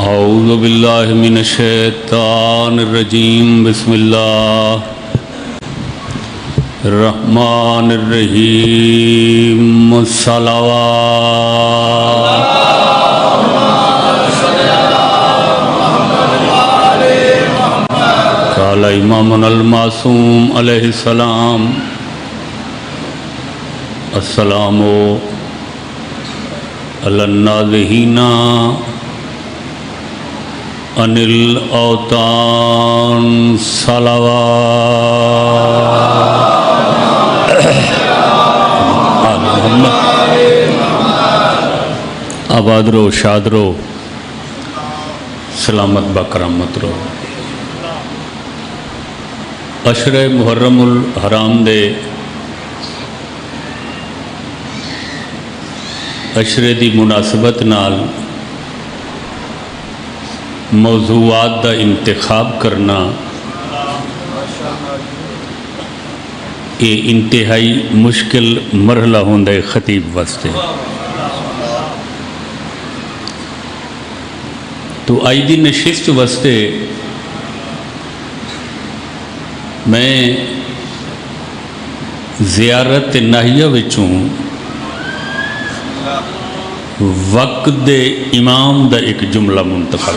اعوذ باللہ من الشیطان الرجیم بسم اللہ الرحمن الرحیم الصلوات قال امامنا المعصوم علیہ السلام السلام علی النازحین عن الاوطان صلوات آباد رو شاد رو سلامت بکرامت رو اشر محرم الحرام دے اشرے دی مناسبت نال موضوعات دا انتخاب کرنا یہ انتہائی مشکل مرحلہ ہوندہ ہے خطیب واسطے۔ تو آئی دی نشست واسطے میں زیارت ناہیہ وچوں وقت دے امام دا ایک جملہ منتخب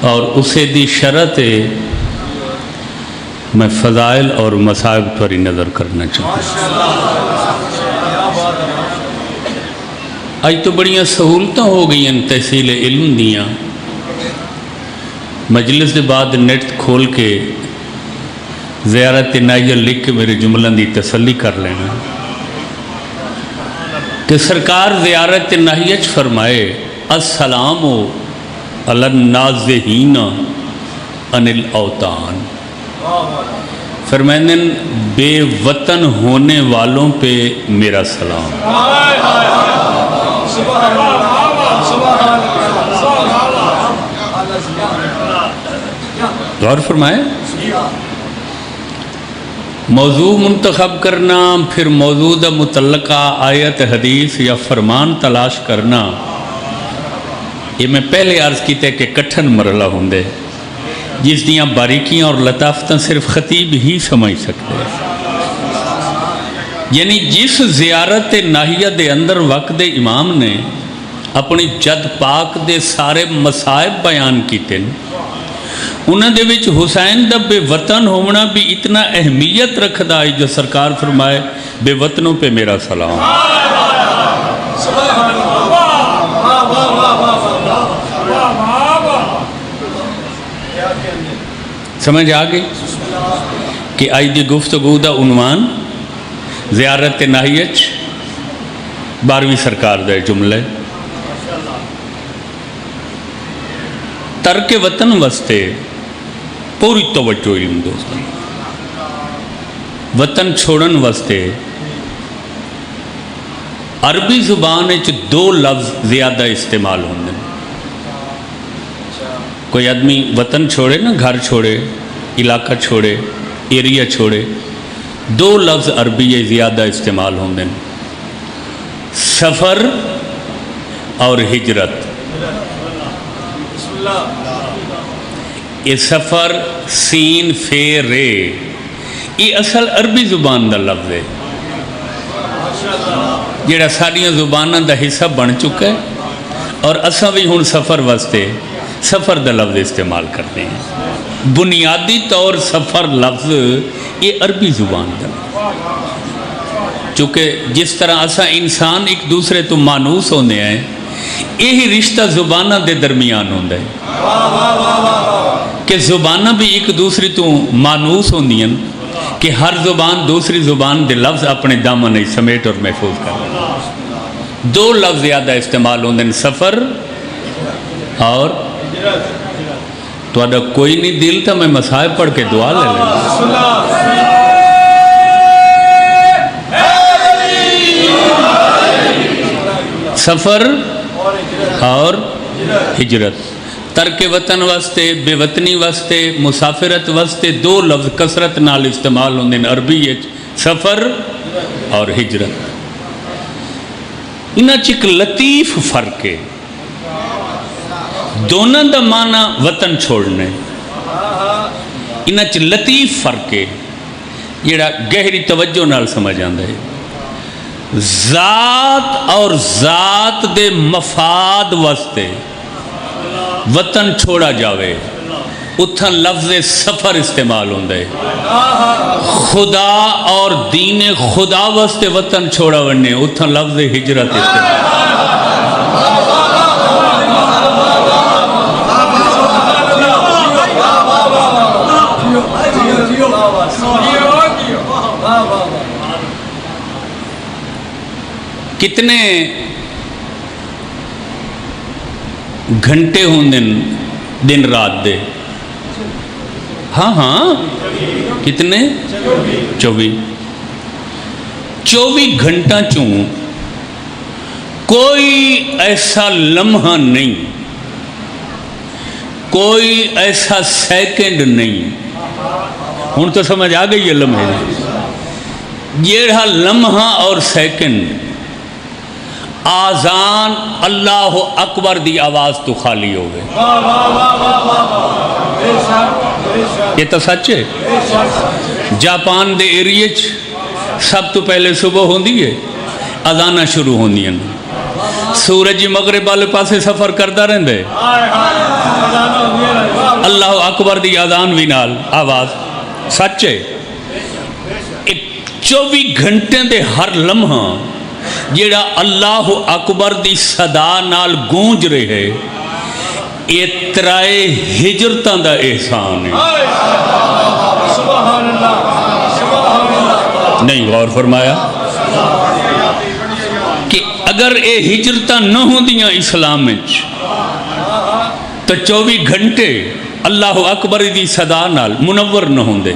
اور اسے دی شرط میں فضائل اور مصائب پر نظر کرنا چاہتا ہوں۔ آج تو بڑیاں سہولتاں ہو گئی ہیں تحصیل علم دیاں، مجلس دے بعد نیٹ کھول کے زیارت ناہیہ لکھ کے میرے جملوں دی تسلی کر لینا کہ سرکار زیارت ناہیہ فرمائے السلام علی النازحین عن الاوطان، فرمائیں بے وطن ہونے والوں پہ میرا سلام۔ غور فرمائے، موضوع منتخب کرنا، پھر موضوع دا متعلقہ آیت حدیث یا فرمان تلاش کرنا، یہ میں پہلے عرض کیتے کہ کٹھن مرحلہ ہوندے جس دیاں باریکیاں اور لطافتاں صرف خطیب ہی سمجھ سکتے ہیں۔ یعنی جس زیارت ناہیہ دے اندر وقت دے امام نے اپنی جد پاک دے سارے مصائب بیان کیتے ہیں، انہاں دے وچ حسین دا بے وطن ہونا بھی اتنا اہمیت رکھدا ہے جو سرکار فرمائے بے وطنوں پہ میرا سلام۔ سمجھ آگئی کہ آئی دی گفتگو دا عنوان زیارت ناہیہ 12ویں سرکار دا جملے ترک وطن واسطے پوری توجہ علم دوستان، وطن چھوڑن واسطے عربی زبان وچ 2 لفظ زیادہ استعمال ہوندے ہیں۔ کوئی آدمی وطن چھوڑے نا، گھر چھوڑے، علاقہ چھوڑے، ایریا چھوڑے، 2 لفظ عربی زیادہ استعمال ہوندے ہیں، سفر اور ہجرت۔ یہ سفر سین فے رے یہ اصل عربی زبان دا لفظ ہے جیڑا ساڑیاں زباناں دا حصہ بن چکا ہے، اور اساں بھی ہن سفر واسطے سفر دا لفظ استعمال کرتے ہیں۔ بنیادی طور سفر لفظ یہ عربی زبان دا، چونکہ جس طرح اساں انسان ایک دوسرے تو مانوس ہونے ہیں، یہی رشتہ زبانہ دے درمیان ہوندہ ہے کہ زبانہ بھی ایک دوسری تو مانوس ہوندی ہیں کہ ہر زبان دوسری زبان دے لفظ اپنے دامن نہیں سمیٹ اور محفوظ کر۔ 2 لفظ زیادہ استعمال ہوندے ہیں، سفر اور تو ادا کوئی نہیں دل تھا میں مصائب پڑھ کے دعا لے لیں۔ سفر اور ہجرت، ترک وطن واسطے، بے وطنی واسطے، مسافرت واسطے 2 لفظ کثرت نال استعمال ہوندے ہیں عربی سفر اور ہجرت، انہاں چ ایک لطیف فرق ہے، دونوں دا معنی وطن چھوڑنے، انہاں چ لطیف فرق ہے جڑا گہری توجہ نال سمجھ آندا ہے۔ ذات اور ذات دے مفاد واسطے وطن چھوڑا جاوے اتھا لفظ سفر استعمال ہوندے، خدا اور دین خدا واسطے وطن چھوڑا وننے اتھا لفظ ہجرت استعمال۔ کتنے گھنٹے ہوں دن رات دے؟ ہاں کتنے؟ 24 گھنٹہ چوں کوئی ایسا لمحہ نہیں، کوئی ایسا سیکنڈ نہیں، ہوں تو سمجھ آ گئی ہے لمحے، یہ لمحہ اور سیکنڈ آزان اللہ اکبر دی آواز تو خالی ہو گئے، یہ تو سچ ہے۔ جاپان دے ایریے سب تو پہلے صبح ہوندی ہے، اذانہ شروع ہوندی ہیں، سورج مغرب والے پاسے سفر کرتا رہندے، اللہ اکبر دی اذان بھی نال آواز، سچ ہے۔ 24 گھنٹے دے ہر لمحہ جیڑا اللہ اکبر دی صدا نال گونج رہے، یہ ترائے ہجرتاں دا احسان ہے۔ نہیں غور فرمایا کہ اگر یہ ہجرتاں نہ ہوندیاں اسلام میں تو 24 گھنٹے اللہ اکبر دی صدا نال منور نہ ہوندے۔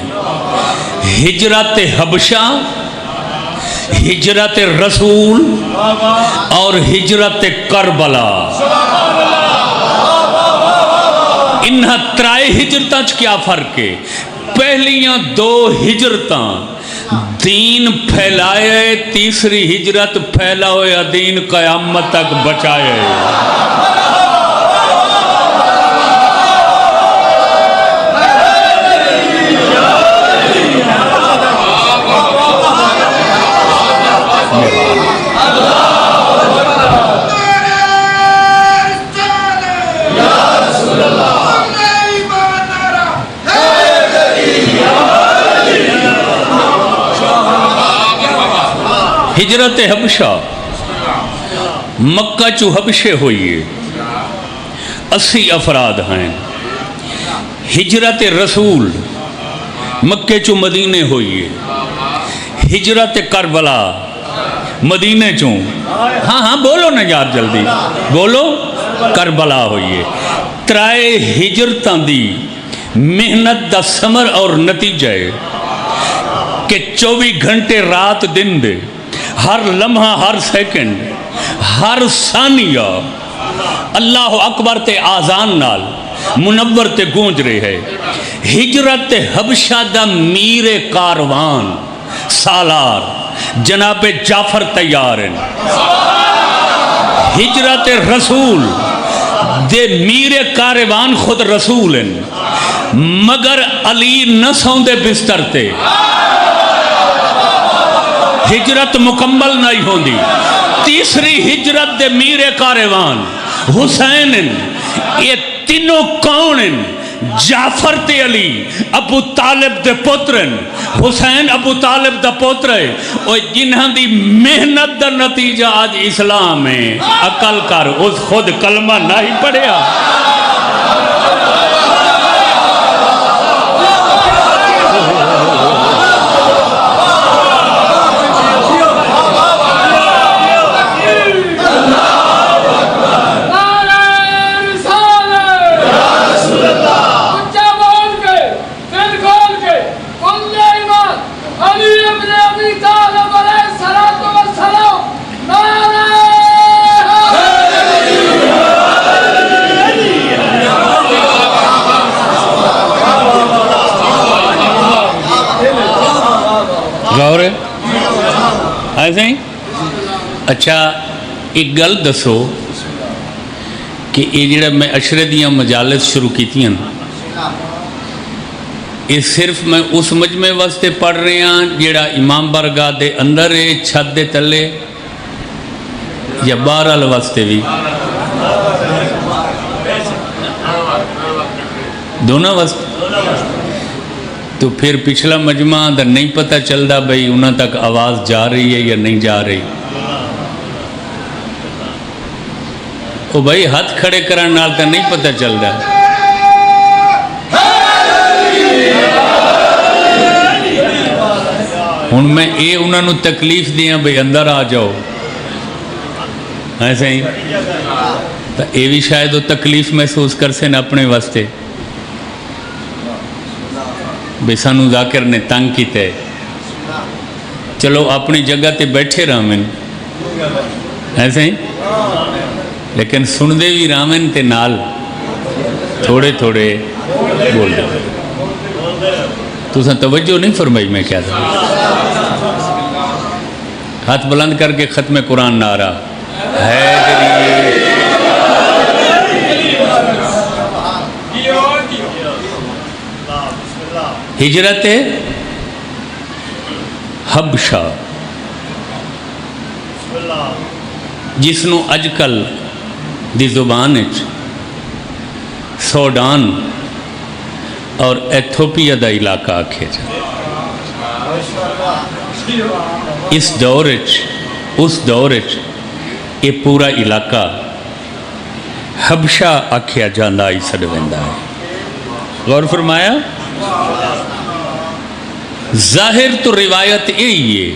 ہجرت حبشہ، ہجرت رسول اور ہجرت کربلا، انہاں ترائے ہجرتاں کیا فرق ہے؟ پہلیاں 2 ہجرتاں دین پھیلائے، تیسری ہجرت پھیلا ہویا دین قیامت تک بچائے۔ ہجرت حبشہ مکہ چو حبشے ہوئیے 80 افراد ہیں۔ ہجرت رسول مکہ چو مدینے ہوئیے، ہجرت کربلا مدینے چوں، ہاں بولو نا یار جلدی بولو، کربلا ہوئیے۔ ترائے ہجرتاں دی محنت دا ثمر اور نتیجہ ہے کہ 24 گھنٹے رات دن دے، ہر لمحہ، ہر سیکنڈ، ہر ثانیہ اللہ اکبر تے آزان نال منور تے گونج رہے ہے۔ ہجرت حبشہ دا میر کاروان سالار جناب جعفر تیار ہیں، ہجرت رسول دے میر کاروان خود رسول ہیں، مگر علی نہ سوندے بستر تے، ہجرت مکمل نہیں ہوندی۔ تیسری ہجرت دے میر کاروان حسین ہیں، یہ تینوں کون ہیں؟ جعفر تے علی ابو طالب دے پوترن، حسین ابو طالب دا پوتر ہے، اور جنہاں دی محنت دا نتیجہ آج اسلام ہے۔ عقل کر، اس خود کلمہ نہیں پڑھیا۔ ایسے ہی. اچھا ایک گل دسو کہ یہ جڑا میں عشرے دیاں مجالس شروع کیتیاں یہ صرف میں اس مجمع واسطے پڑھ رہے ہیں جڑا امام بارگاہ دے اندر ہے چھت دے تلے یا باہر واسطے بھی دونوں واسطے؟ تو پھر پچھلا مجمع دا نہیں پتہ چلتا بھئی انہاں تک آواز جا رہی ہے یا نہیں جا رہی. وہ بھائی ہاتھ کھڑے کرن نال تا نہیں پتہ چلتا. ہن میں اے انہاں نو تکلیف دیاں بھئی اندر آ جاؤ ایسے ہی تو اے بھی شاید وہ تکلیف محسوس کر سن اپنے واسطے بھئی سانو ذاکر نے تنگ کیتے. چلو اپنی جگہ تے بیٹھے رامن ایسے ہی لیکن سن دے بھی رامن تے نال تھوڑے تھوڑے بول دے. تو سن توجہ نہیں فرمائی میں کیا تھا. ہاتھ بلند کر کے ختم قرآن نعرہ حیدری. ہجرت حبشہ جس نو اج کل دی زبان سوڈان اور ایتھوپیا دا علاقہ آکھے جائے. اس دور یہ پورا علاقہ حبشہ آکھیا جاندہ ہی سڑ ویندہ ہے. غور فرمایا. ظاہر تو روایت یہی ہے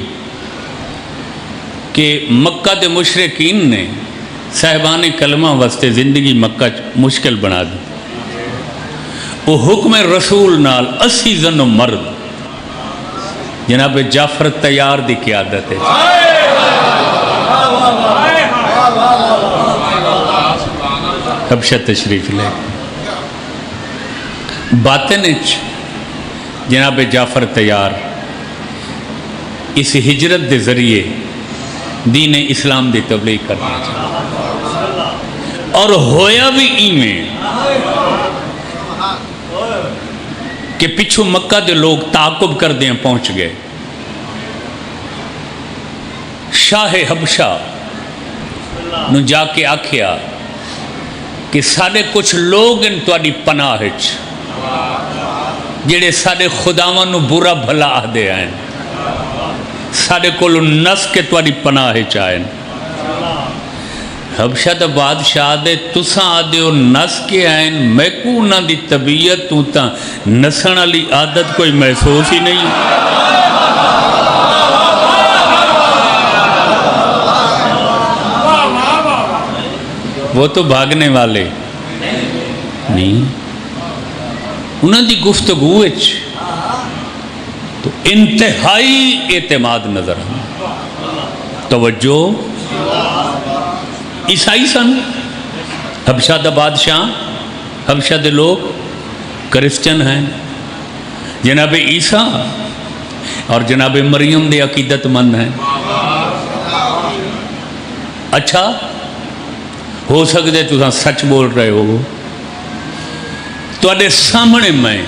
کہ مکہ دے مشرکین نے صاحبان کلمہ واسطے زندگی مکہ مشکل بنا دی. وہ حکم رسول نال 80 زن و مرد جناب جعفر تیار دی قیادت ہے حبشہ تشریف لے. باطن جناب جعفر تیار اس ہجرت دے ذریعے دین اسلام دی تبلیغ کرنا چاہتا اور ہویا بھی ایمیں کہ پچھو مکہ دے لوگ تعاقب کر دیں پہنچ گئے. شاہ حبشہ نو جا کے آکھیا کہ سارے کچھ لوگ ان توڑی پناہ جڑے سارے خداواں نو برا بھلا آدھے آئیں سارے کولو نس کے توڑی پناہ چاہیں. حبشہ دا بادشاہ دے تساں آدھے ہو نس کے آئیں میں کو انہاں دی طبیعت تو تا نسن علی عادت کوئی محسوس ہی نہیں. وہ تو بھاگنے والے نہیں. انہاں دی گفتگو تو انتہائی اعتماد نظر توجہ. عیسائی سن حبشہ دا بادشاہ حبشہ دے لوگ کرسچن ہیں. جناب عیسیٰ اور جناب مریم دے عقیدت مند ہیں. اچھا ہو سکتے تو سچ بول رہے ہو تو اڈے سامنے میں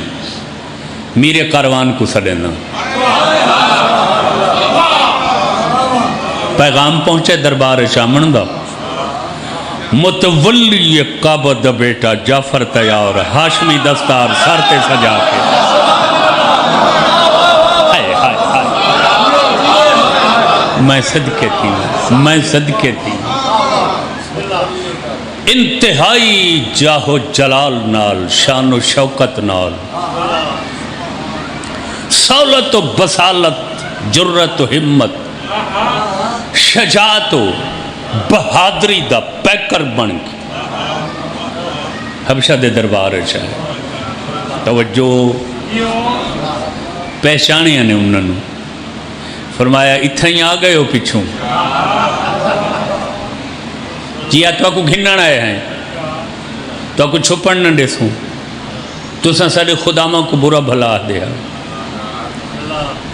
میرے کاروان کو سڑینا پیغام پہنچے دربار شامن دا. متولی کعبہ دا بیٹا جعفر تیار ہاشمی دستار سارتے سجا کے میں صدقے تھی انتہائی جاہو جلال نال شان و شوکت نال سولت و بسالت جرت و ہمت شجاعت و بہادری دا پیکر بن کے حبشہ دے دربار چاہے. توجہ پہچانے نے انہوں نے فرمایا اتھا ہی آ گئے ہو پچھوں جیا تو کو گھنن آئے ہیں تو کو چھپن نہ دے سوں تو سن سارے خدامہ کو برا بھلا دیا.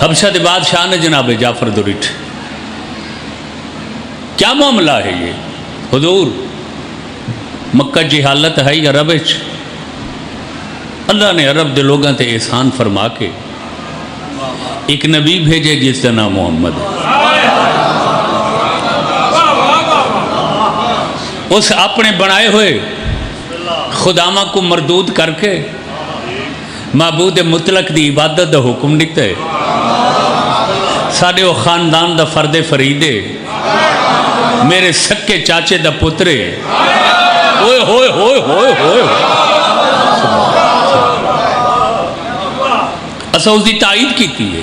حبشہ دے بادشاہ نے جناب جعفر دریٹ کیا معاملہ ہے یہ حضور؟ مکہ کی حالت ہے یا عرب وچ؟ اللہ نے عرب دے لوگاں تے احسان فرما کے ایک نبی بھیجے جس کا نام محمد ہے۔ اس اپنے بنائے ہوئے خداواں کو مردود کر کے معبود مطلق دی عبادت دا حکم دیتا ہے۔ ساڑے وہ خاندان دا فرد فریدے، میرے سکے چاچے دا پترے، ہوئے ہوئے ہوئے ہوئے ہوئے اسا اس دی تائید کیتی ہے۔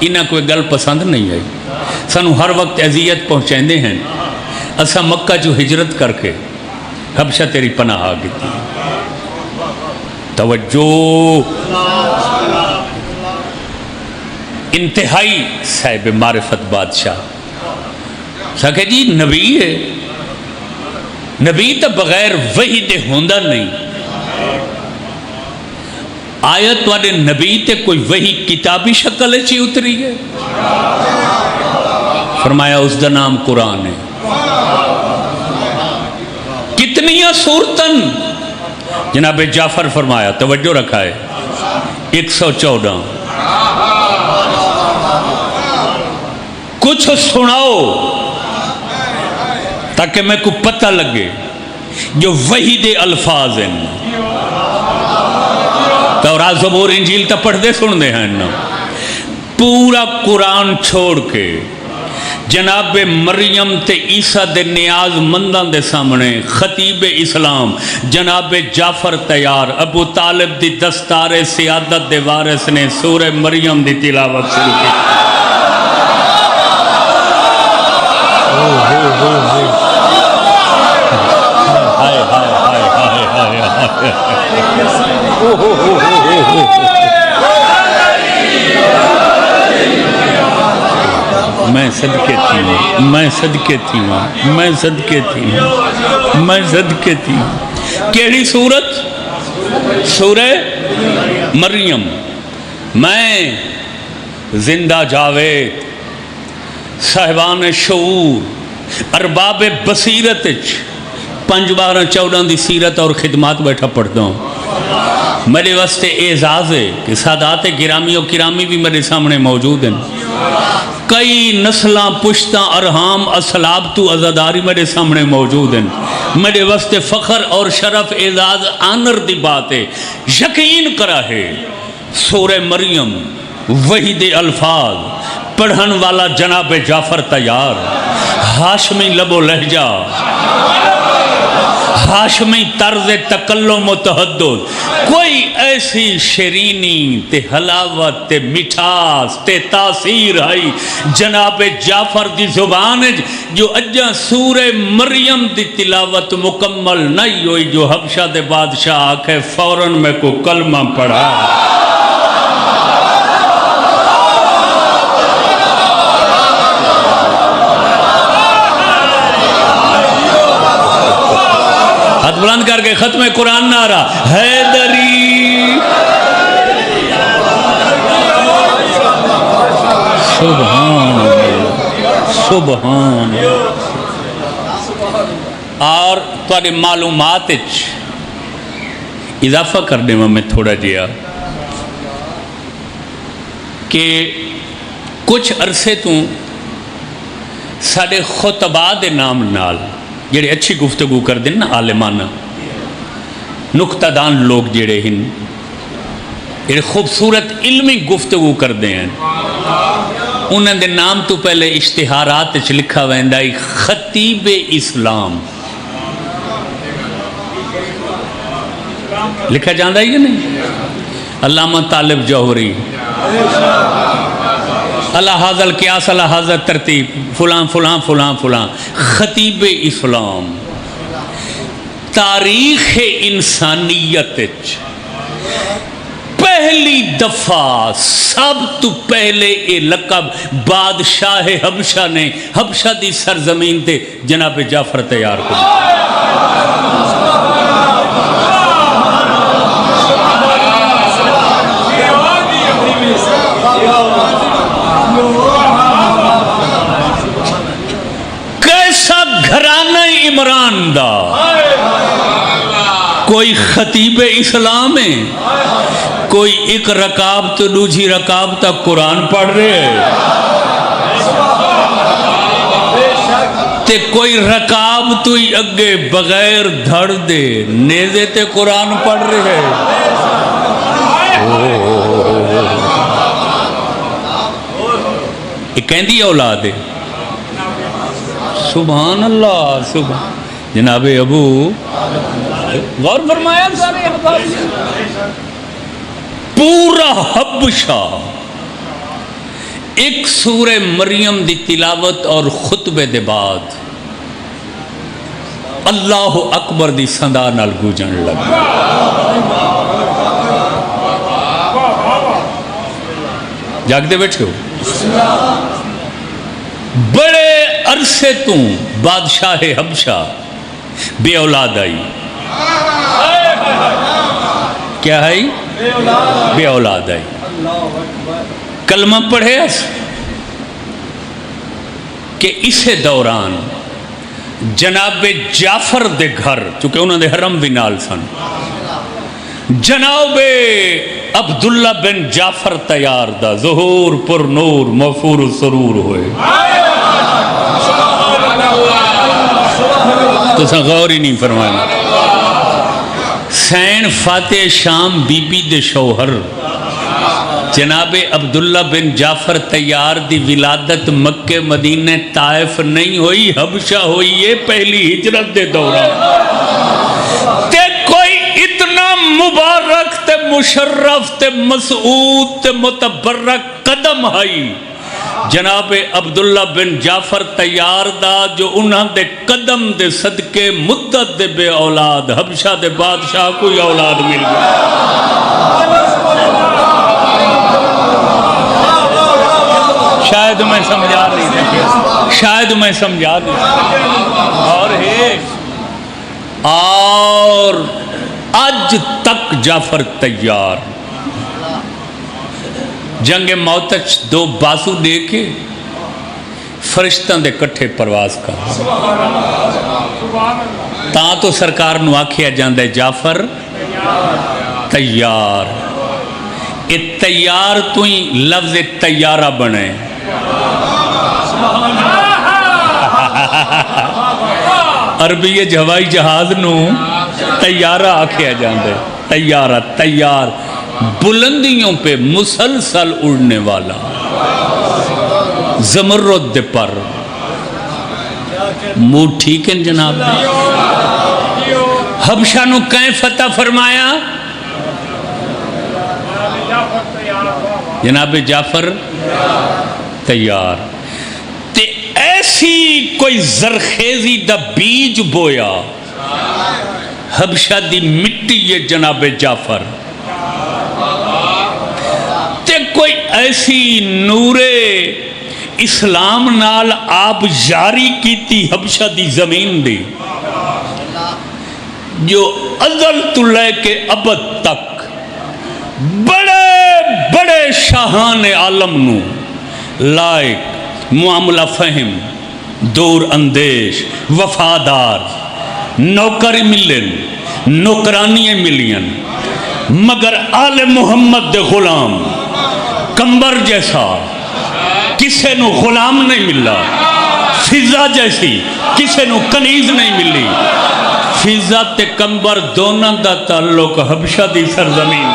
انہاں کوئی گل پسند نہیں آئی، سانو ہر وقت اذیت پہنچائندے ہیں۔ اسا مکہ جو ہجرت کر کے حبشہ تیری پناہ آ گئی تھی۔ توجہ، انتہائی صاحب معرفت بادشاہ سکے جی نبی ہے، نبی تو بغیر وحی دے ہوندہ نہیں۔ آیت والے نبی تے کوئی وحی کتابی شکل چی اتری ہے؟ فرمایا اس دا نام قرآن ہے۔ کتنیاں صورتن جناب جعفر فرمایا، توجہ رکھا ہے 114۔ کچھ سناؤ تاکہ میں کو پتہ لگے جو وحی دے الفاظ ہیں۔ تورات زبور انجیل تا پڑھ دے سن دے ہیں نا، پورا قرآن چھوڑ کے جناب مریم تے عیسیٰ دے نیاز مندان دے سامنے خطیب اسلام جناب جعفر تیار ابو طالب دی دستار سیادت دے وارث نے سورہ مریم دی تلاوت شروع کی۔ ہائے ہائے ہائے ہائے ہائے میں صدقے تھی ہوں، میں صدقے تھی ہوں، میں صدقے تھی ہوں، میں صدقے تھی ہوں۔ کیڑی سورت؟ سورہ مریم۔ میں زندہ جاوید صاحبان شعور ارباب بصیرت 5 12 14 دی سیرت اور خدمات بیٹھا پڑھتا ہوں۔ میرے واسطے اعزاز ہے کہ سادات گرامی و کرامی بھی میرے سامنے موجود ہیں۔ کئی نسلاں پشتاں ارحام اسلاب تو عزاداری میرے سامنے موجود ہیں۔ میرے واسطے فخر اور شرف اعزاز آنر دی بات ہے۔ یقین کرا ہے سورہ مریم وحی دے الفاظ پڑھن والا جناب جعفر تیار، ہاشمی لب و لہجہ، ہاشمی طرز تکلم و تحدث، کوئی ایسی شیرینی تے حلاوت تے مٹھاس تے تاثیر ہے جناب جعفر دی زبان جو اجا سورہ مریم دی تلاوت مکمل نہیں ہوئی جو حبشہ دے بادشاہ آکھے فوراً میں کو کلمہ پڑھا۔ ہاتھ بلند کر کے ختم قرآن نعرہ حیدری سبحان سبحان۔ اور تھوڑے معلومات اضافہ کرنے میں تھوڑا جیا کہ کچھ عرصے تو ساڑے خطبہ دے نام نال جڑے اچھی گفتگو کر دیں نا عالمانہ نقطہ دان لوگ جڑے ہیں جڑے خوبصورت علمی گفتگو کر دیں ہیں انہوں نے نام تو پہلے اشتہارات لکھا ویندائی خطیب اسلام لکھا جاندہ ہی نہیں؟ علامہ طالب جوہری اللہ حاضر قیاس اللہ حاضر ترتیب فلان فلان فلان فلان خطیب اسلام تاریخ انسانیت پہلی دفعہ سب تو پہلے یہ لقب بادشاہ حبشہ نے حبشہ دی سرزمین تے جناب جعفر تیار کو پڑھدا، کوئی خطیب اسلام ہے، کوئی ایک رکعت تو دوسری رکعت تک قرآن پڑھ رہے ہیں، تے کوئی رکعت تو ہی اگے بغیر دھڑ دے نیزے تے قرآن پڑھ رہے ہیں۔ یہ کہندی اولاد ہے، سبحان اللہ سبحان۔ جناب ابو غور فرمایا سارے احباب، پورا حبشہ ایک سورہ مریم دی تلاوت اور خطبے دے بعد اللہ اکبر دی صدا نال گونجن لگا۔ جاگدے بیٹھے ہو؟ بڑے عرصے تو بادشاہ حبشہ بے اولاد آئی، کیا ہے؟ بے اولاد آئی۔ کلمہ پڑھے کہ اسے دوران جناب جعفر دے گھر، چونکہ انہوں نے حرم بھی نال سن، جناب عبداللہ بن جعفر تیار دا ظہور پر نور مغفور سرور ہوئے۔ تو سا غور ہی نہیں فرمایا۔ سین فاتح شام بی بی دے شوہر جناب عبداللہ بن جعفر تیار دی ولادت مکہ مدینہ طائف نہیں ہوئی، حبشہ ہوئی ہے پہلی ہجرت دے دوران۔ تے کوئی اتنا مبارک تے مشرف تے مسعود تے متبرک قدم آئی جناب عبداللہ بن جعفر تیار دا، جو انہاں دے قدم دے صدقے مدت دے بے اولاد حبشہ دے بادشاہ کوئی اولاد مل گئی۔ شاید میں سمجھا نہیں سکتا، شاید میں سمجھا نہیں سکتا۔ اور ہے اور آج تک جعفر تیار جنگ موتچ دو بازو دے کے فرشتاں دے کٹھے پرواز کر، تاں تو سرکار نو آکھیا جاندہ ہے جعفر تیار۔ یہ تیار تو ہی لفظ تیارہ بنے، عربی ہوائی جہاز نو تیارہ آکھیا جاندہ ہے، تیارہ تیار، بلندیوں پہ مسلسل اڑنے والا، زمرد پر منہ ٹھیک ہے جناب۔ حبشہ نو کہیں فتح فرمایا؟ جناب جعفر تیار۔ تے ایسی کوئی زرخیزی دا بیج بویا حبشہ دی مٹی یہ جناب جعفر، تے کوئی ایسی نور اسلام نال آپ جاری کیتی حبشہ دی زمین دی، جو ازل تو لے کے ابد تک بڑے بڑے شاہان عالم نو لائق، معاملہ فہم، دور اندیش، وفادار، نوکر ملن، نوکرانی ملین، مگر آل محمد دے غلام کمبر جیسا کسے نو غلام نہیں ملا، فضا جیسی کسے نو کنیز نہیں ملی۔ فضا تے کمبر دونوں دا تعلق حبشہ دی سرزمین،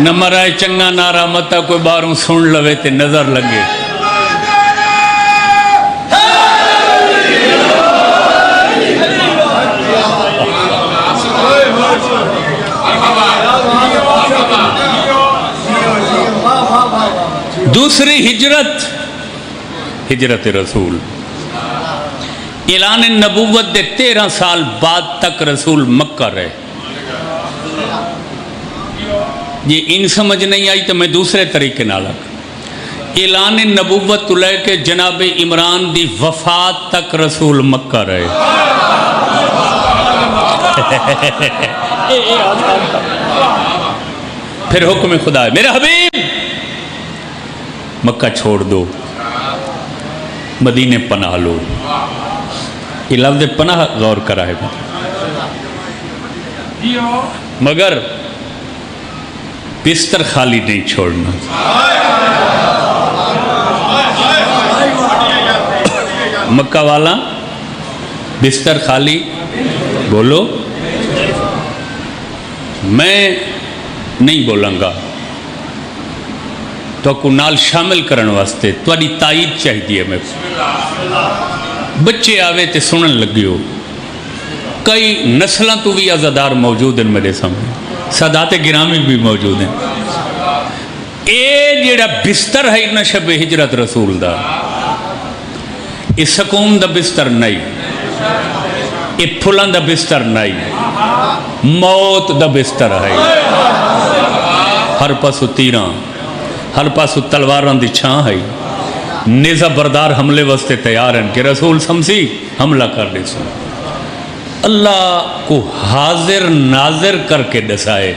نہ مرائے چنگا نارا متا کوئی باروں سن لوے تے نظر لگے۔ دوسری ہجرت، ہجرت رسول، اعلان نبوت دے 13 سال بعد تک رسول مکہ رہے۔ یہ ان سمجھ نہیں آئی تو میں دوسرے طریقے نہ لگ، اعلان نبوت لے کے جناب عمران دی وفات تک رسول مکہ رہے۔ پھر حکم خدا ہے، میرے حبیب مکہ چھوڑ دو، مدینے پناہ لو. یہ لفظ پناہ غور کرائے گا. مگر بستر خالی نہیں چھوڑنا. مکہ والا بستر خالی بولو. میں نہیں بولاں گا تو کو نال شامل کرن واسطے تھوڑی تائید چاہیے. میں بچے آوے تے سنن لگی ہو. کئی نسلوں تو بھی عزادار موجود ہیں میرے سامنے، سادات گرامی بھی موجود ہیں. اے جیڑا بستر ہے نہ شب ہجرت رسول دا، یہ سکون دا بستر نہیں، یہ پھلان دا بستر نہیں، موت دا بستر ہے. ہر پاسو تیران، ہر پاسو تلواران دی چھان ہے. نیزہ بردار حملے واسطے تیار ہیں کہ رسول سمسی حملہ کر دے سو. اللہ کو حاضر ناظر کر کے دسائے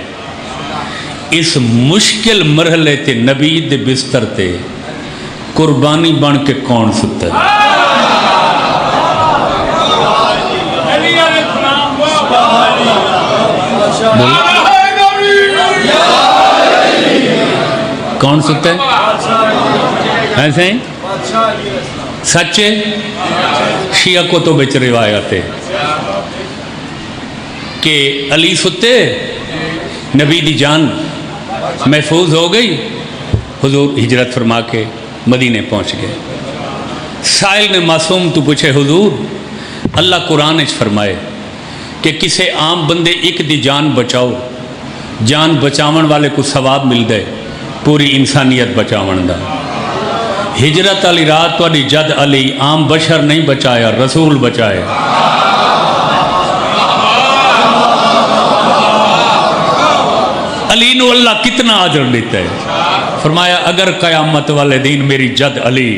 اس مشکل مرحلے تے نبی دے بستر تے قربانی بن کے کون ستا ہے. کون ستا ہے؟ ایسے ہیں سچے شیعہ کو تو بچ روایت ہے کہ علی ستے، نبی دی جان محفوظ ہو گئی، حضور ہجرت فرما کے مدینے پہنچ گئے. سائل نے معصوم تو پوچھے حضور اللہ قرآن اچ فرمائے کہ کسے عام بندے ایک دی جان بچاؤ، جان بچاون والے کو ثواب مل دے پوری انسانیت بچاون دا. ہجرت علی رات والی جد علی عام بشر نہیں بچایا، رسول بچائے. علی نو اللہ کتنا اجر دیتا ہے. فرمایا اگر قیامت والے دن میری جد علی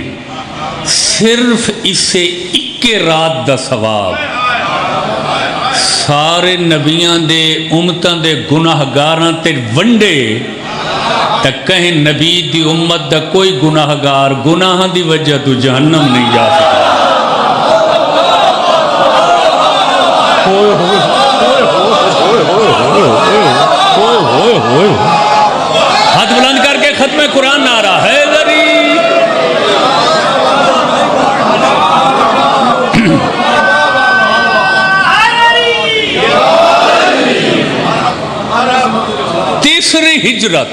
صرف اس سے ایک رات دا ثواب سارے نبیاں دے امتاں دے گناہگاراں تے ونڈے تک کہیں نبی دی امت دا کوئی گناہگار گناہ دی وجہ تو جہنم نہیں جا سکتا. ہاتھ بلند کر کے ختم قرآن آ رہا ہے ذری. تیسری ہجرت،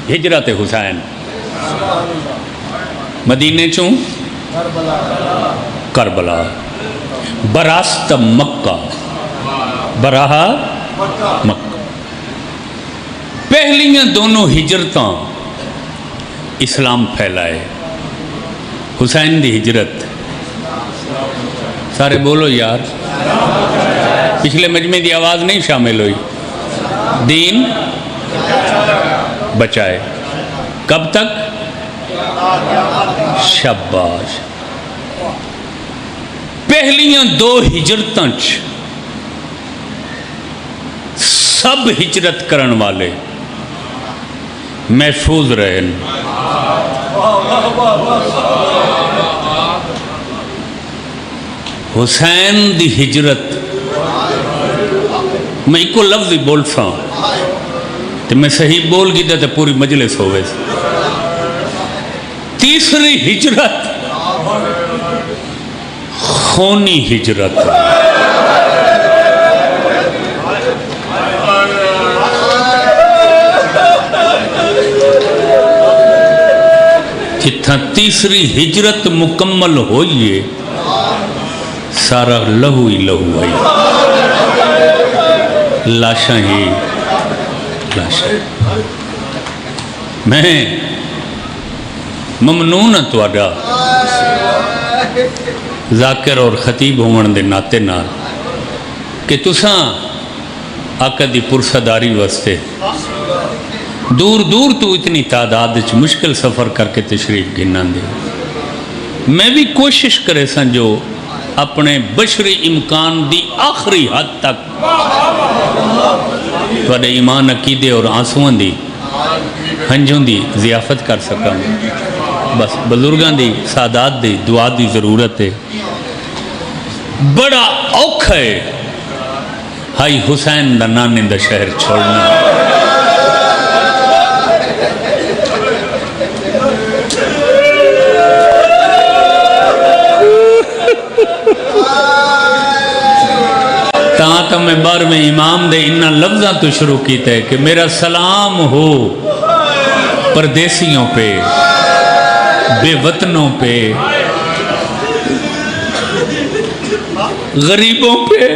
ہجرت حسین مدینے چوں کربلا براست مکہ، براہ مکہ. پہلیاں دونوں ہجرتاں اسلام پھیلائے. حسین دی ہجرت سارے بولو یار، پچھلے مجمع دی آواز نہیں شامل ہوئی. دین بچائے کب تک؟ شاباش. پہلیاں دو ہجرتاں سب ہجرت کرن والے محفوظ رہے. حسین دی ہجرت میں ایک لفظ ہی بول سا تو میں صحیح بول گی تو پوری مجلس ہوئے. تیسری ہجرت خونی ہجرت. جتھا تیسری ہجرت مکمل ہوئیے سارا لہو ہی لہو آئی، لاشاں ہی لاشاں. میں ممنون ہاں تواڈا ذاکر اور خطیب ہون دے ناتے نال کہ تساں آقا دی پرسداری واسطے دور دور تو اتنی تعداد مشکل سفر کر کے تشریف گنان دے. میں بھی کوشش کرے سن جو اپنے بشری امکان دی آخری حد تک تھوڑے ایمان عقیدے اور آنسوان دی ہنجوں دی ضیافت کر سکاں بس بزرگاں دی سادات دی دعا دی ضرورت ہے بڑا اوکھا ہے ہائی حسین دا نانے دا شہر چھوڑنا تاں میں بار میں امام دے انہا لفظاں تو شروع کیتا ہے کہ میرا سلام ہو پردیسیوں پہ بے وطنوں پہ غریبوں پہ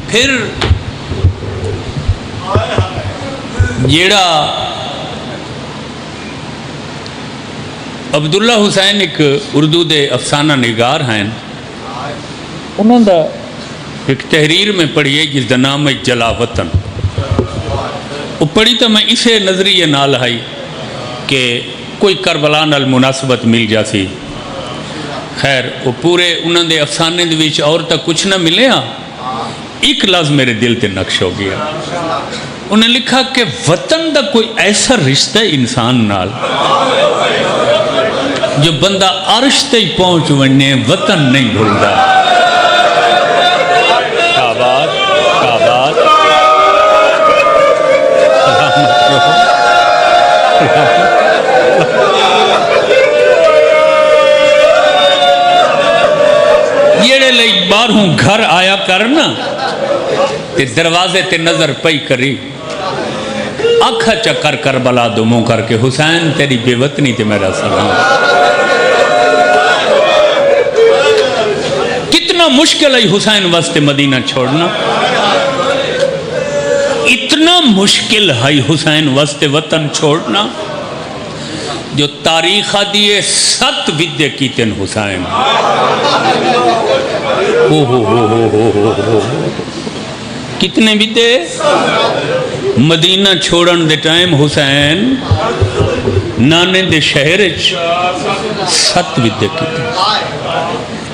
پھر جیڑا عبداللہ حسین ایک اردو دے افسانہ نگار ہیں انہوں دا ایک تحریر میں پڑھیے جس دا نام ہے جلا وطن وہ پڑھی تو میں اسے نظریے نال آئی کہ کوئی کربلا نال مناسبت مل جاسی خیر وہ پورے انہوں دے افسانے دے وچ اور تک کچھ نہ ملے ہاں ایک لفظ میرے دل تے نقش ہو گیا انہیں لکھا کہ وطن دا کوئی ایسا رشتہ ہے انسان نال جو بندہ عرش تے ہی پہنچ وننے وطن نہیں بھولدا کیا بات سلامت رہو جیڑے لئی بارہوں گھر آیا کرنا تے دروازے تے نظر پئی کری آنکھا چکر کربلا دموں کر کے حسین تیری بے وطنی تے میرا سلام کتنا مشکل ہے حسین وسط مدینہ چھوڑنا اتنا مشکل ہے حسین وسط وطن چھوڑنا جو تاریخ دیئے 7 ودے کیتن حسین کتنے ودے مدینہ چھوڑن دے ٹائم حسین نانے دے شہر 7 ودے کیتن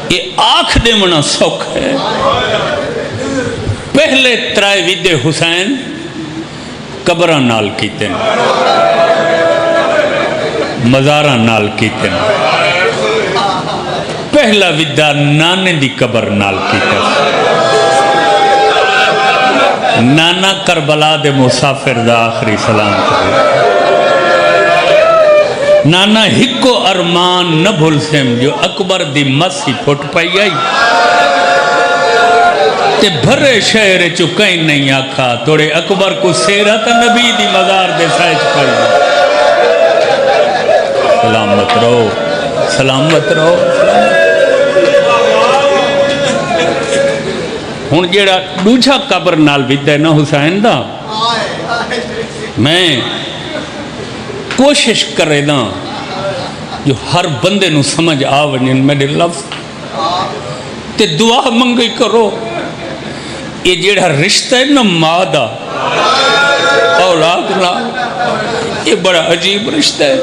یہ آنکھ دے منا سوکھ ہے پہلے 3 ودے حسین قبرہ نال کیتن مزارہ نال کیتن پہلا ودہ نانے دی قبر نال کیتن نانا کربلا دے مسافر دا آخری سلام کرے نانا ہکو ارمان نہ بھول سیم جو اکبر دی مسی پھٹ پائی آئی تے بھرے شہر چکیں نہیں آکھا توڑے اکبر کو سیرت نبی دی مزار دے سائچ پائی سلامت رہو سلامت رہو ہون جیڑا دوجھا قبر نال ودے نا حسین دا میں کوشش کرے نا جو ہر بندے نو سمجھ آونین میرے لفظ تے دعا منگی کرو یہ جیڑا رشتہ ہے نا مادہ اولاد نا یہ بڑا عجیب رشتہ ہے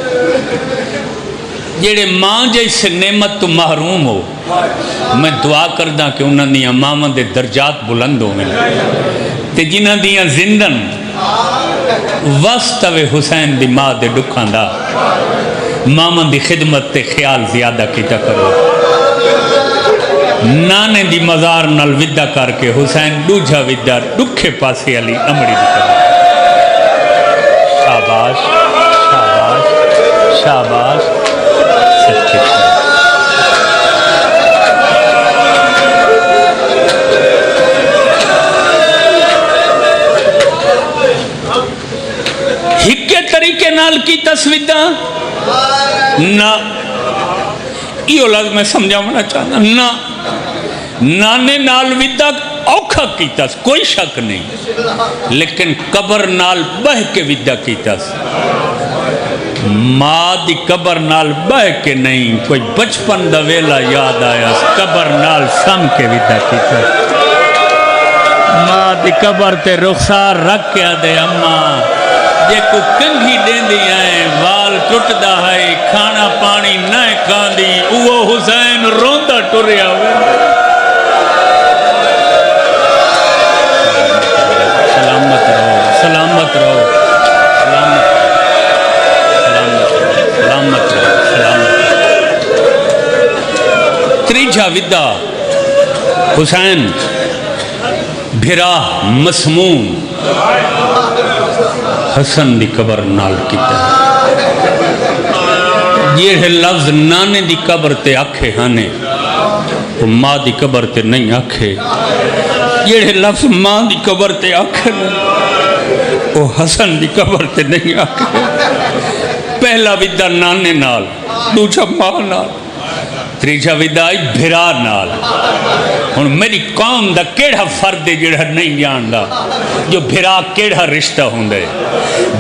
جیڑے ماں جیسے نعمت تو محروم ہو میں دعا کردہ کہ انہاں دیاں ماں دے درجات بلند ہو تے جنہاں دیاں زندن وسط حسین دی ماں دے دکھان دا ماں دی خدمت تے خیال زیادہ کیتا کرو نانے دی مزار نال ودہ کر کے حسین دوجھا ودہ دکھے پاسے علی امڑی دی کرو شاباش شاباش شاباش سچے ہکے طریقے نال کی تصویدہ نہ یہ لفظ میں سمجھانا چاہتا نہ نانے نال ودہ اوکھا کیتا کوئی شک نہیں لیکن قبر نال بہ کے ودہ کیتا ماں دی قبر نال بہ کے نہیں کوئی بچپن دا ویلا یاد آیا قبر نال سم کے ودہ کیتا ماں دی قبر تے رخسار رکھ کے دے اماں جے کو کنگھی دین دی آئیں وال ٹوٹ دا ہے کھانا پانی نہ کھان دی وہ حسین روندہ ٹوریا ہوئے ودا حسین بھرا مسموم حسن دی قبر نال کیتا یہ لفظ نانے دی قبر تے آکھے ہانے وہ ماں دی قبر تے نہیں آکھے یہ لفظ ماں دی قبر تے آکھے وہ حسن دی قبر تے نہیں آکھے پہلا ودا نانے نال دوسرا ماں نال تیجا ودائی بھرا نال ہن میری قوم دا کیڑا فرد جڑا نہیں جاندا جو بھرا کیڑا رشتہ ہوندے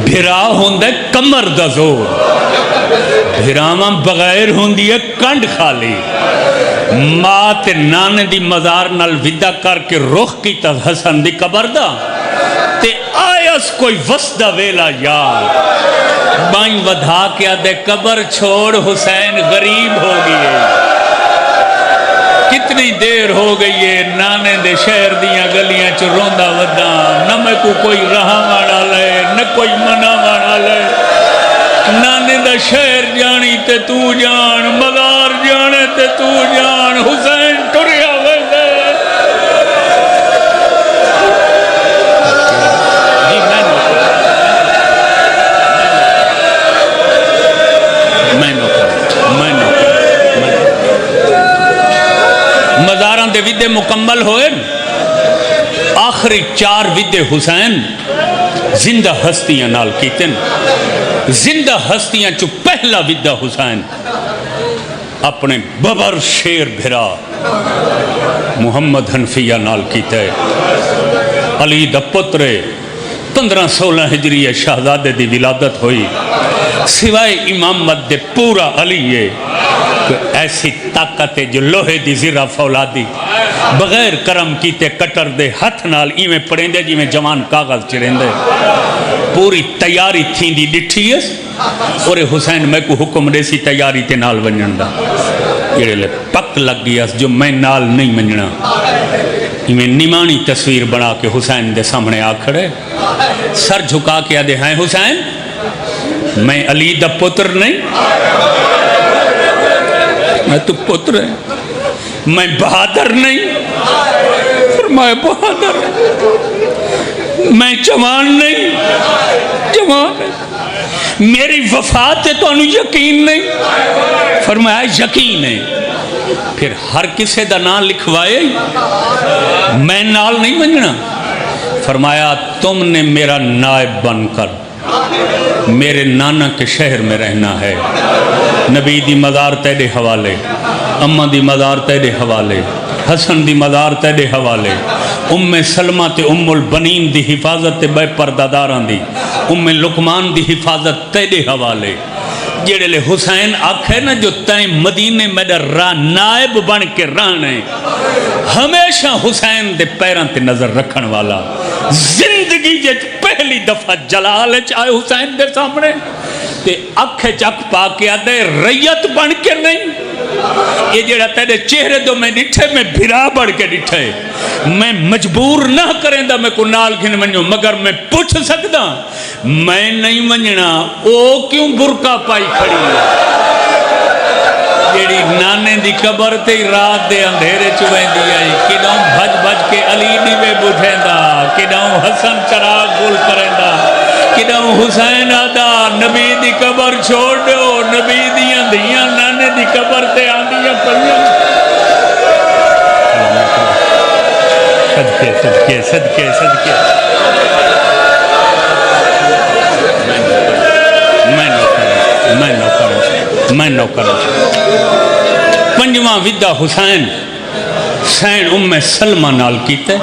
بھرا ہوندے کمر دا زور بھراواں بغیر ہوندی ہے کنڈ خالی ماں تے نانے دی مزار نال ودا کر کے رخ کیتا حسن دی قبر دا تے آیس کوئی وسدہ ویلا یار بائیں ودھا کے آدھے قبر چھوڑ حسین غریب ہو گئی کتنی دیر ہو گئی ہے نانے دے شہر دیاں گلیاں چ روندا ودا نہ میں کو کوئی رہا والا لے نہ کوئی منا والا لے نانے دا شہر جانی تے تو جان مزار جانے تے تو جان حسین ٹریا ویندے مزاران دے ودے مکمل ہوئے آخری 4 ودے حسین زندہ ہستیاں نال کیتن زندہ ہستیاں چو پہلا ودہ حسین اپنے ببر شیر بھرا محمد حنفیہ نال کیتے علی دا پترے 1516 ہجری شہزادے دی ولادت ہوئی سوائے امامت دے پورا علی ہے ایسی طاقت ہے جو لوہے دی زرہ فولادی بغیر کرم کیتے کٹر دے ہتھ نال ایویں پڑیں دے جیویں جوان کاغذ چریں دے پوری تیاری تھیں دی ڈٹھی ہے اور حسین میں کو حکم دے سی تیاری تے نال ونجن دا یہ لے پک لگ گیا جو میں نال نہیں منجنا ایویں نمانی تصویر بنا کے حسین دے سامنے آ کھڑے سر جھکا کے آدھے ہیں حسین میں علی دا پتر نہیں میں تو پتر ہے میں بہادر نہیں فرمایا بہادر میں جوان نہیں جوان میری وفات ہے تو انہوں یقین نہیں فرمایا یقین ہے پھر ہر کسے دا نام لکھوائے میں نال نہیں منجنا فرمایا تم نے میرا نائب بن کر میرے نانا کے شہر میں رہنا ہے نبی دی مزار تیرے حوالے اماں دی مزار تیرے حوالے حسن دی مزار تیرے حوالے ام سلمہ تے ام البنین دی حفاظت تے بے پرداداراں دی ام لقمان دی حفاظت تیرے حوالے جیڑے لے حسین آکھے نا جو تائیں مدینے میں نائب بن کے رہنے ہمیشہ حسین دے پیران تے نظر رکھن والا زندگی جت پہلی دفعہ جلال چاہے حسین دے سامنے تے اکھے چک پا کے آدھے ریت بن کے نہیں یہ جڑا تیرے چہرے دو میں ڈٹھے میں بھرا بڑھ کے ڈٹھے میں مجبور نہ کریں دا میں کو نال گھن منجو مگر میں پوچھ سکتا میں نہیں منجنا او کیوں برکا پائی کھڑی جیڑی نانے دی قبر تے رات دے اندھیرے چویں دی آئی کدوں بھج بھج کے علی دیوے بجھیں دا کدوں حسن چراغ گل کریں دا کدوں حسین آدھا نبی دی قبر چھوڑ دو نبی دیاں دیاں نانے دی قبر تے آندیاں پڑھیں صدقے صدقے صدقے صدقے میں نو کروں پنجواں ودہ حسین سین ام سلمہ نال کیتے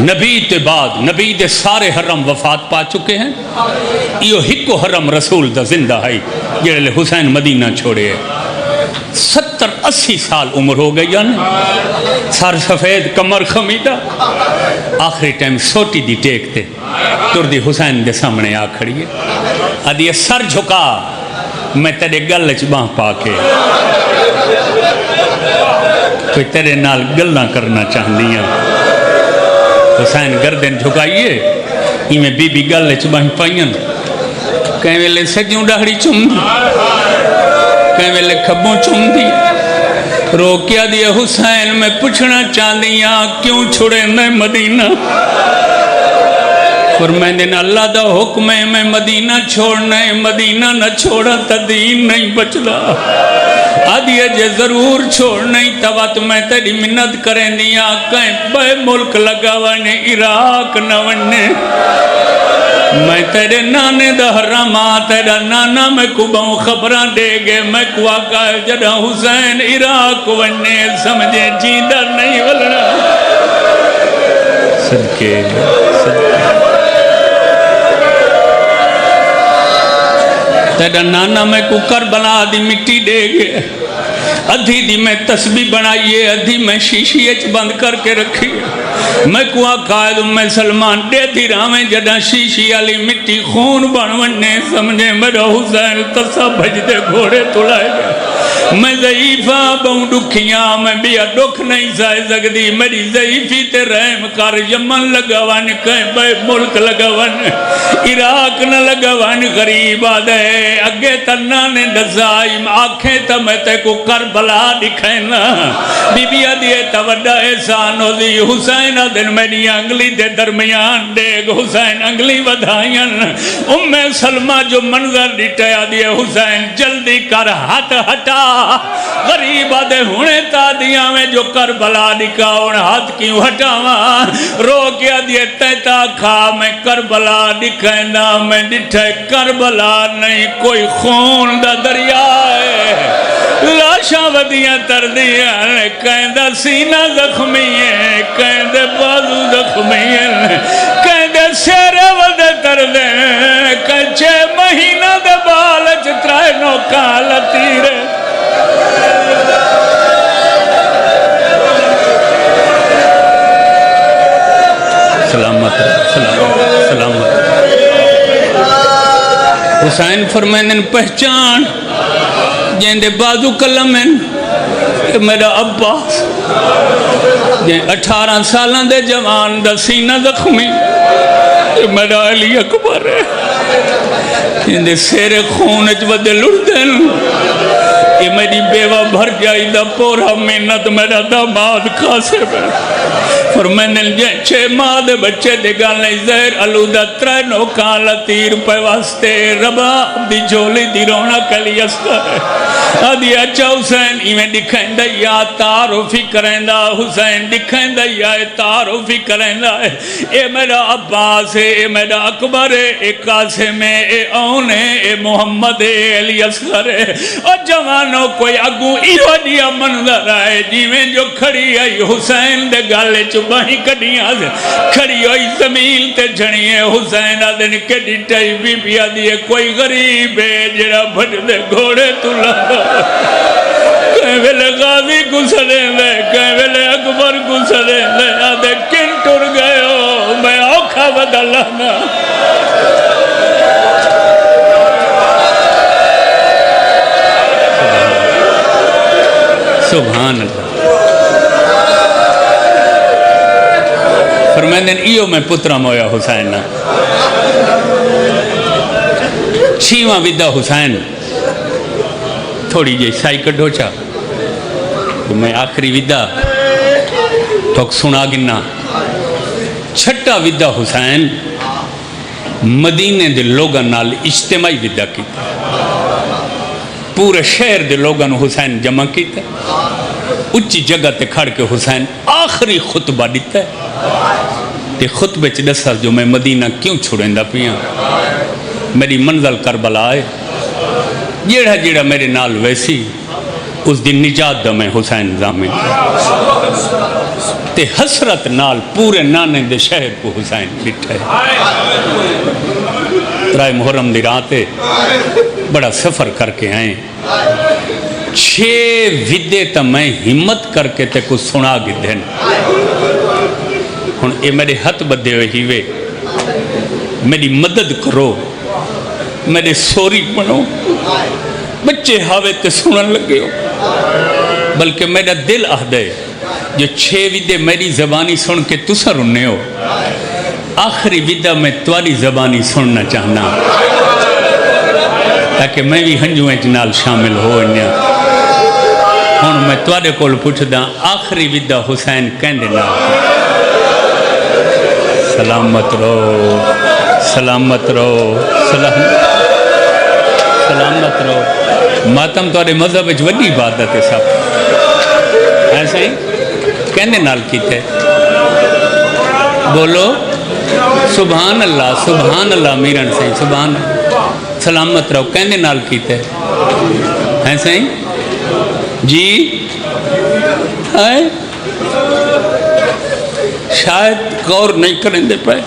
نبی تے بعد نبی دے سارے حرم وفات پا چکے ہیں یہ ہکو حرم رسول دا زندہ ہے جڑے لے حسین مدینہ چھوڑے ہیں 70-80 سال عمر ہو گئی نا سر سفید کمر خمیدہ آخری ٹائم سوٹی دی ٹیک تے تر دی حسین دے سامنے آ کھڑی ہے آدھی سر جھکا میں تیرے گل چباں پا کے کوئی تیرے نال گلنا کرنا چاہندی ہیں حسین گردن جھکائیے میں بی بی گل چباں پائیں کہیں ویلے سجوں ڈاہڑی چم دی کہیں ویلے کھبوں چم دی روکیا دیا حسین میں پوچھنا چاندیاں کیوں چھڑے نہ مدینہ فرمائے اللہ دا حکم ہے میں مدینہ چھوڑنا ہے مدینہ نہ چھوڑا تا دین نہیں بچلا آدھی جے ضرور چھوڑنا ہی توات میں تیری منت کریں دیا کہیں بے ملک لگا ونے عراق نہ ونے میں تیرے نانے دا حرامہ تیرا نانا میں کبھوں خبران دے گے میں کو آقا جڑا حسین عراق ونے سمجھے جیندہ نہیں ولنا صدقے تیرا نانا میں کو کربلا دی مٹی دے گے ادھی دی میں تسبیح بنائیے ادھی میں شیشی اچ بند کر کے رکھی میں کو قائد سلمان دے دی رامیں جڑا شیشی علی مٹی خون بنونے سمجھے میرا حسین تسا بھج دے گھوڑے تلائے گا میں ضعیفہ بہوں دکھیاں میں بیا دکھ نہیں سائے سکتی میری ضعیفی تے رحم کر یمن لگوان کہیں بے ملک لگوان عراق نہ لگوان غریب آدھے اگے تنانے دزائی آنکھیں تا میں تے کو کربلا دکھائنا بی بی آدھے تا وڈا احسان ہو دی حسین دن میری انگلی دے درمیان دیکھ حسین انگلی ودھائیں سلمہ جو منظر ڈٹایا دیا حسین جلدی کر ہاتھ ہٹا غریب آدھے ہونے تا دیا میں جو کربلا دکھاؤں ہاتھ کیوں ہٹاواں رو کیا دیا تیتا کھا میں کربلا دکھائنا میں ڈٹھے کربلا نہیں کوئی خون دا دریا ہے لاشاں ودیاں تر دیا کہیں دا سینہ زخمی ہے کہیں دے بازو زخمی ہے کہیں دے سیرے ودے تر دے کہیں 6 مہینہ دے بالچ ترائے نوکا لطیرے سلامت سلامت حسین فرمائن پہچان جن دے بازو کلم ہیں میرا عباس جن 18 سالان دے جوان دا سینہ زخمی میرا علی اکبر ہے جن دے سیر خون اچ ودے لڑ دیں یہ میری بیوہ بھر جائی دا پورا محنت میرا داماد قاسم ہے فرمائن 6 ماہ دے بچے دے گالنے زہر علودہ 3 نوکاں لطیر پہ واسطے ربا دی جھولی دی رونا کلی اسکا ہے آدھی اچھا حسین ایمیں دکھائیں دا یا تعارفی کریں دا حسین دکھائیں دا یا تعارفی کریں دا اے میرا عباس ہے اے میرا اکبر ہے اے قاسم ہے اے اون ہے اے محمد ہے علی اصغر ہے اور جوانوں کوئی اگوں ایو دیا منظر آئے جیویں جو کھڑی آئی حسین دے گالے چباہی کڑیاں سے کھڑی ہوئی زمین تے جھڑی ہے حسین آدھن کے ڈیٹائی بی بی آدھی کوئی غریب ہے جڑا بھٹ دے گھوڑے تلا کہیں ویلے غازی گزرے لے کہیں ویلے اکبر گزرے لے آدھے کن ٹر گئے ہو میں اوکھا بدلانا سبحان اللہ فرمائن ایو میں پترہ مویا حسین 6واں ویدہ حسین تھوڑی جی سائی کڈو چا تو میں آخری ویدہ تو سنا گنا 6واں ویدہ حسین مدینے دے لوگاں نال اجتماعی ویدہ کی پورے شہر دے لوگاں حسین جمع کیتا اچھی جگہ تے کھڑ کے حسین آخری خطبہ دیتا ہے تے خطبے چ دسا جو میں مدینہ کیوں چھوڑیں دا پیاں میری منزل کربلا ہے جیڑا جیڑا میرے نال ویسی اس دن نجات دا میں حسین ضامن تے حسرت نال پورے نانے دے شہر کو حسین بٹھے رائے محرم دی راتے بڑا سفر کر کے آئیں 6 ویدے تا میں ہمت کر کے تے کو سنا گی دین ہن اے میرے ہاتھ بدے ہوئے ہیوے میری مدد کرو میرے سوری بنو بچے ہاوے تے سنن لگے ہو بلکہ میرا دل آدھے جو 6 ویدے میری زبانی سن کے تسا رنے ہو آخری ویدہ میں تواری زبانی سننا چاہنا تاکہ میں بھی ہنجویں جنال شامل ہو انیا ہوں میں تواڈے کول پوچھدا آخری ودا حسین کہندے نال سلامت رہو سلامت رہو سلامت رہو ماتم تواڈے مذہب وچ وڈی عبادت ہے سب ایسا ہی کہندے نال کیتے بولو سبحان اللہ میرن سے سبحان سلامت رہو کہندے نال کیتے ایسا ہی جی ہے شاید غور نہیں کریں دے پائے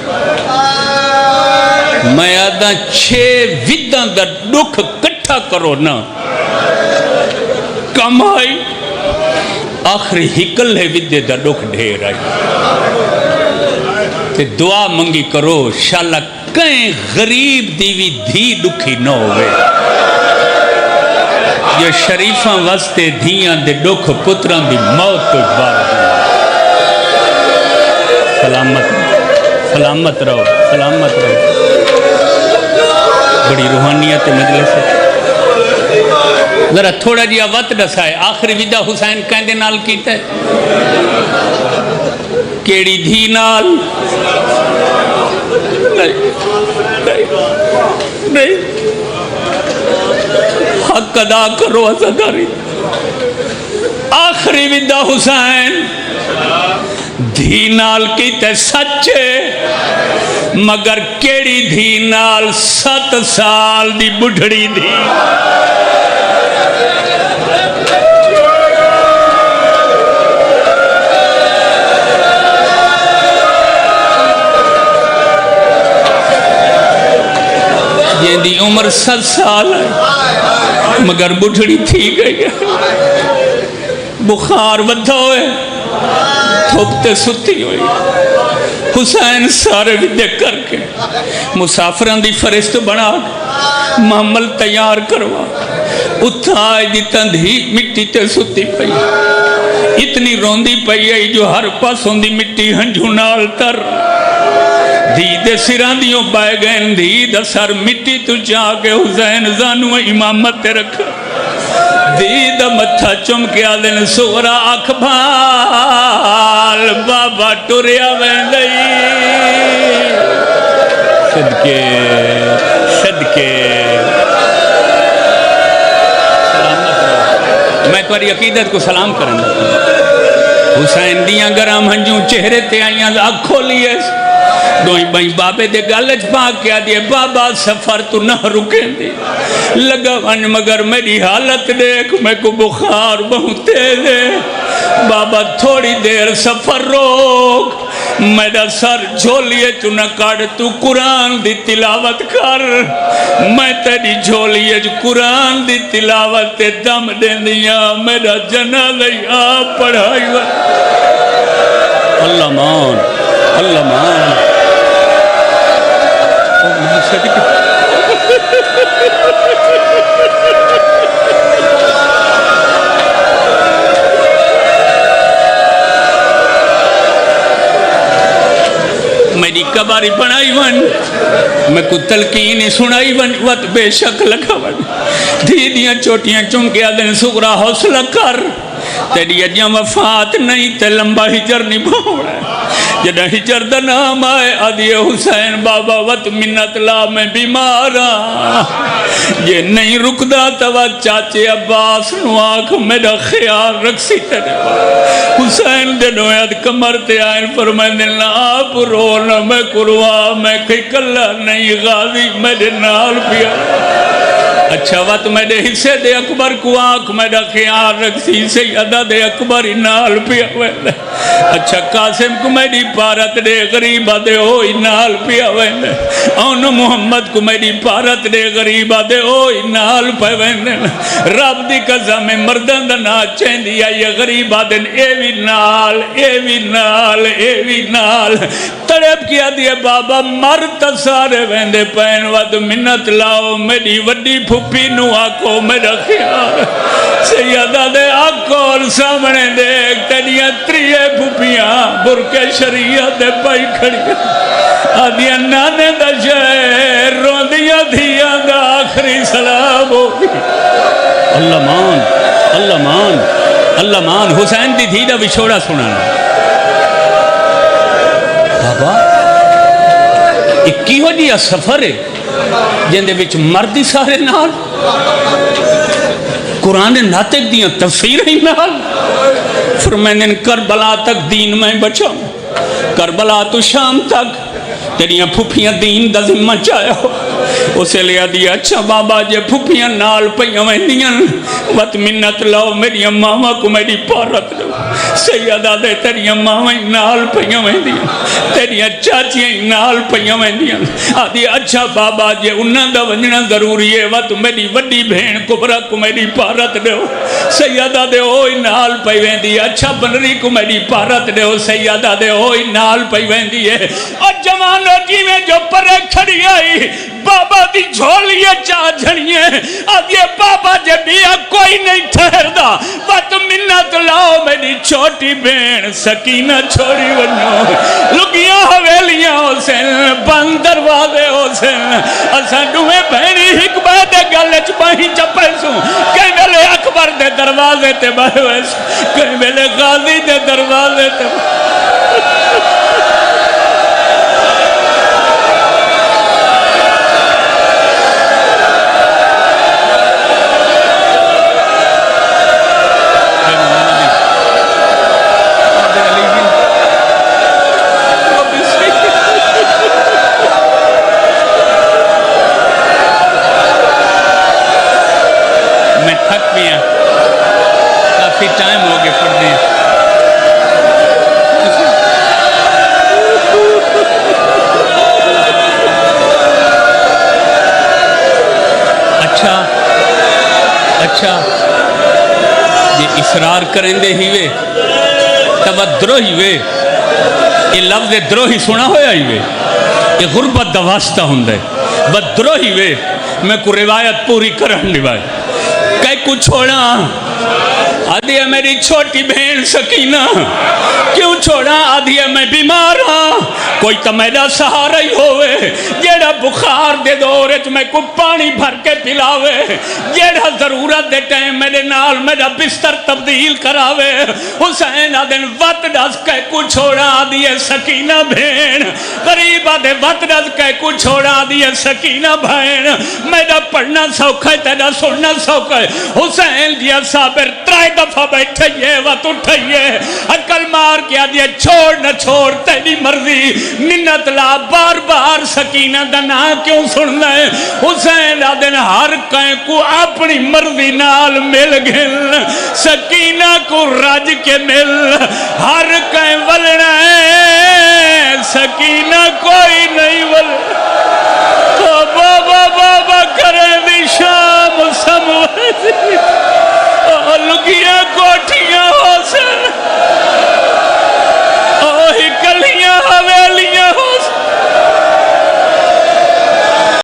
میں آدھا 6 وداں دا دکھ کٹھا کرو نا کم آئی آخری ہکل ہے ودے دا دکھ ڈھیر آئی تے دعا منگی کرو شاءاللہ کہیں غریب دیوی دھی دکھی نہ ہوئے جو شریفاں واسطے دھیاں دے دکھ پتران دی موت تو بار سلامت رہو بڑی روحانیت مجلس ہے ذرا تھوڑا جیا وقت دسائے آخری ودا حسین کہندے نال کیتا ہے کیڑی دھی نال نہیں حق ادا کرو عزاداری آخری ودا حسین دھی نال کیتے سچے مگر کیڑی دھی نال 7 سال دی بڑھڑی دھی جن دی عمر 7 سال ہے مگر بڑھڑی تھی گئی ہے بخار بدھا ہوئے تھوپتے ستی ہوئی حسین سارے ودے کر کے مسافران دی فرست بنا معمل تیار کروا اتھائی دی تندھی مٹی تے ستی پئی اتنی روندی پئی ہے جو ہر پاسوں دی مٹی ہنجو نال تر دھی دے سران دیوں پائے گئن دھی دا سر مٹی تو جا کے حسین زانو امامت تے رکھا دھی دا متھا چمکیا دن سورا اکبال بابا ٹوریا ویندئی صدقے سلامت رہو میں تمہاری عقیدت کو سلام کریں گا حسین دیاں گرام ہنجوں چہرے تے آئیاں آنکھ کھولی ہے دوئی بھائی بابے دے گالج پاک کیا دیئے بابا سفر تو نہ رکیں دی لگا ون مگر میری حالت دیکھ میں کو بخار بہت تیز ہے بابا تھوڑی دیر سفر روک میرا سر جھولیے تو نہ کاڑ تو قرآن دی تلاوت کر میں تیری جھولیے جو قرآن دی تلاوت تے دم دیں دیا میرا جنازہ آپ پڑھائی اللہ مان میری کباری بنائی ون میں کو تلقینی سنائی ون وقت بے شک لگا ون دھیدیاں چوٹیاں چمکیا دن سغرا حوصلہ کر تیری اجیاں وفات نہیں تے لمبا ہجر نہیں بھوڑا جدہ ہجر دا نام آئے آدھی حسین بابا وط منت لا میں بیمارا یہ نہیں رکدا توا چاچے عباس نو آنکھ میرا خیال رکھسی تیرے حسین دے نویت کمر تے آئین فرمائے دلنا آپ رونا میں کروا میں کئی کلہ نہیں غازی میرے نال پیا اچھا وقت میرے حصے دے اکبر کو آنکھ میرا خیال رکھسی سیدہ دے اکبر نال پیا ویلے اچھا قاسم کو میری پارت دے غریبہ دے ہوئی نال پیا ویلے اون محمد کو میری پارت دے غریبہ دے ہوئی نال پیا ویلے رب دی قضا میں مردن دا نا چین دیا یہ غریبہ دن ایوی نال تڑپ کیا دیا بابا مرد سارے ویندے پین ود منت لاؤ میری وڈی پھپی نو آکو میرا خیال سیدہ دے آکو اور سامنے دیکھ تنیا تریے پھپیاں برکے شریعت دے پائی کھڑی آدھیا نانے دا شہر رو دیا دھیا دا آخری سلام ہوگی اللہ مان اللہ مان حسین دی دھی دا وچھوڑا سنانا بابا ایک ہو جیا سفر ہے جن دے وچ مردی سارے نال قرآن ناطق دیاں تفسیر ہی نال فرمائن کربلا تک دین میں بچاؤں کربلا تو شام تک تیریاں پھوپیاں دین دا ذمہ چاہیا ہو اسے لیا دیا اچھا بابا جے پھوپیاں نال پہیاں ویندیاں وقت منت لاؤ میری ماما کو میری پارت لو سیدہ دے تیریاں ماما نال پہیاں ویندیاں تیریاں چاچیاں نال پہیاں ویندیاں آدھی اچھا بابا جے انہاں دا ونجنا ضروری ہے وقت میری وڈی بہن کبرا کو میری پارت لو سیدہ دے ہوئی نال پہی ویندی اچھا بنری کو میری پارت لو سیدہ دے ہوئی نال پہی ویندی ہے اور جوانو جی میں جو پرے کھڑی آئی بابا دی جھولیے چاہ جھڑیے آدھے بابا جے بیا کوئی نہیں ٹھہر دا بات منت لاؤ میری چھوٹی بین سکینہ چھوڑی ونو لگیاں حویلیاں حسین بند دروازے حسین اساں دوے بہنی ہک دے گلچ باہی چپے سوں کئی ویلے اکبر دے دروازے تے بہوے سوں کئی ویلے غازی دے دروازے تے کافی ٹائم ہو گئے پڑھنے اچھا یہ اصرار کریں دے ہی وے تب دروہی وے یہ لفظ دروہی سنا ہویا ہی وے یہ غربت دا واسطہ ہوندے بد دروہی وے میں کو روایت پوری کرن نوائے کئی کو چھوڑا آدھی ہے میری چھوٹی بہن سکینہ کیوں چھوڑا آدھی ہے میں بیمار ہاں کوئی تو میرا سہارا ہی ہوئے جیڑا بخار دے دورے تو میں کو پانی بھر کے پلاوے جیڑا ضرورت دے ٹائم میرے نال میرا بستر تبدیل کراوے حسین آدھن وقت ڈس کہہ کو چھوڑا آدھی ہے سکینہ بہن قریب آدھے وقت ڈس کہہ کو چھوڑا آدھی ہے سکینہ بہن میرا پڑھنا سوکھا ہے تیرا سننا سوکھا ہے حسین جیا صابر ترائے دفعہ بیٹھئیے وقت اٹھئیے عقل مار کیا دیا چھوڑ نہ چھوڑ تیری مرضی منت لا بار بار سکینہ دنا کیوں سن لے حسین آدھن ہر کہیں کو اپنی مرضی نال مل گل سکینہ کو رج کے مل ہر کہیں ولنا ہے سکینہ کوئی نہیں ول بابا بابا کرے بھی شام سموزی